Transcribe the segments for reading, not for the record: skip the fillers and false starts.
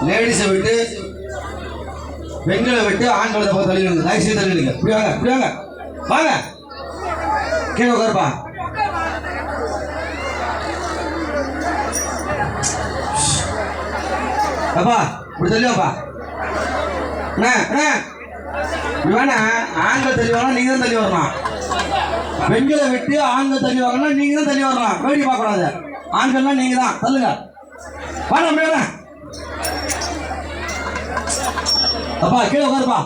லேடிஸை விட்டு பெண்களை விட்டு ஆண்களை தள்ளிடுங்க. தயவுசெய்து தள்ளிடுங்க. இப்படி வாங்க, இப்படி வாங்க, வாங்க கீழே உட்காருப்பா. அப்பா இப்படி தள்ளிவாப்பா. வேணா ஆண்கள் தள்ளி வரலாம், நீங்க தான் தள்ளி வரலாம். பெண்களை விட்டு ஆண்கள் தள்ளி வாங்கலாம், நீங்க தான் தள்ளி வரலாம். வேடி பார்க்க கூடாது. ஆண்கள்லாம் நீங்க தான் தள்ளுங்க. வாங்க மேல. அப்பா கீழே உட்காருப்பா.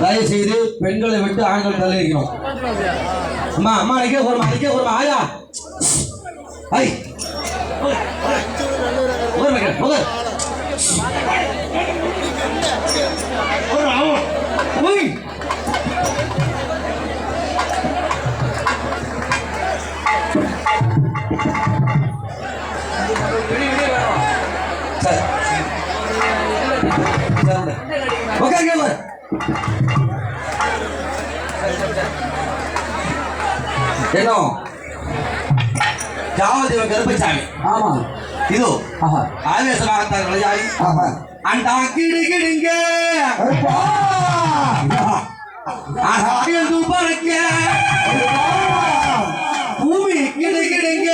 தயவு செய்து பெண்களை விட்டு ஆண்கள் தள்ளி வைக்கணும். அம்மா அம்மா அடிக்க போறமா, அடிக்க போறமா. ஆயா ஐ என்ன காவதேவ கருப்பசாமி. ஆமா இதோ ஆஹா ஆவேசமாகத்தான் விளையாடி ஆமா அண்டா கிடுகிடுங்க ஆகாயந்து பறக்க பூமி கிடுகிடுங்க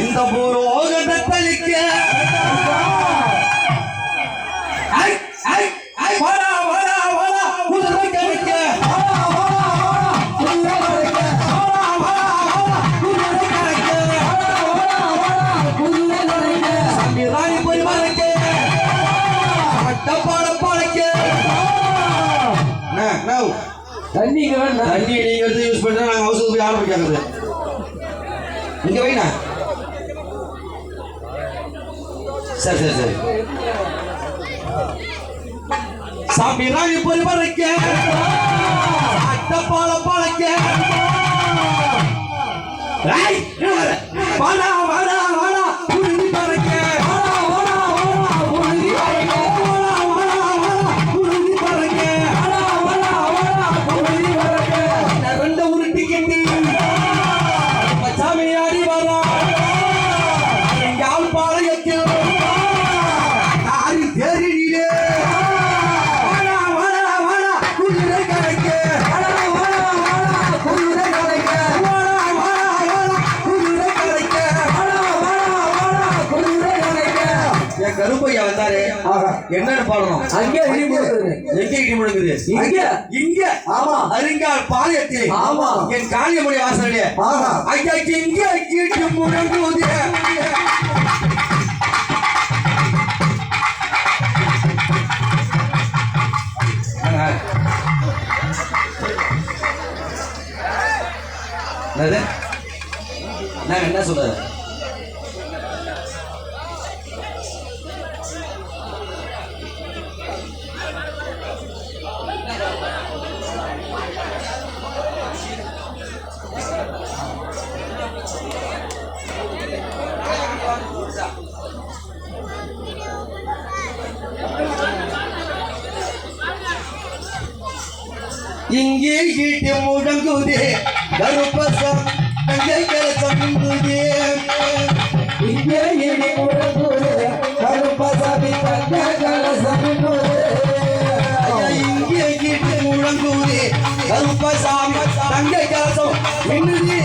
இந்த பூலோகத்தை தளிக்க வரா வரா வரா குதிரை கரைக்க தண்ணி தண்ணி நீங்க எடுத்து யூஸ் பண்ணா நாங்க ஹவுஸ் போய் ஆரம்பிக்கிறது இங்க வைனா சரி சரி சரி சாமி ராணி போய் பறக்க அட்டப்பால பழக்க ராய் வாடா வாடா வாடா குருவி பறக்க கருப்பையா வந்தாரு என்னன்னு பாடணும் அங்கே இடி முழங்குது எங்க இடி முழங்குது இங்க இங்க ஆமா அருங்கால் பாளையத்தில் ஆமா என் காளியம்மணி வாசலே ஐயா இங்க இடி முழங்குது நான் என்ன சொல்றது இங்கே ஈட்டி முழங்குதே கருப்பசம் தங்கை கலசம் இங்குதே இங்கே இடி முழங்குது கருப்பசாமி தங்க கலசம் இங்கே ஈட்டி முழங்குதே கருப்பசாமி தங்கை கலசம் இங்குதே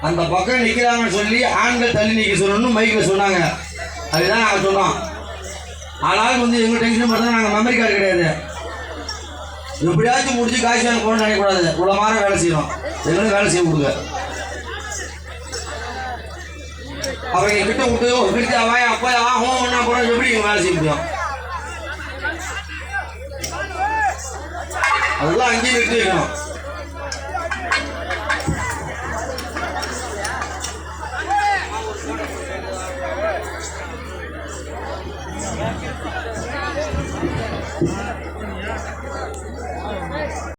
அந்த பக்கம் நிக்கிறாங்கன்னு சொல்லி ஆண்கள் தள்ளி நிக்க சொல்லணும்னு மைக்கில் சொன்னாங்க. அதுதான் நாங்கள் சொன்னோம். ஆனாலும் வந்து எங்க டென்ஷன் பார்த்தா நாங்கள் மெமரி கார்டு கிடையாது. எப்படியாச்சும் முடிச்சு காசு வாங்க போகணும்னு நினைக்கக்கூடாது. இவ்வளோ மாதம் வேலை செய்யணும். எங்களுக்கு வேலை செய்ய கொடுங்க. அவங்க கிட்ட விட்டு கிட்ட அவன் அப்பா ஆகும் ஒன்றா போனால் எப்படி எங்கள் வேலை செய்ய முடியும்? அதெல்லாம் அங்கேயும் நிறுத்தி வைக்கணும்.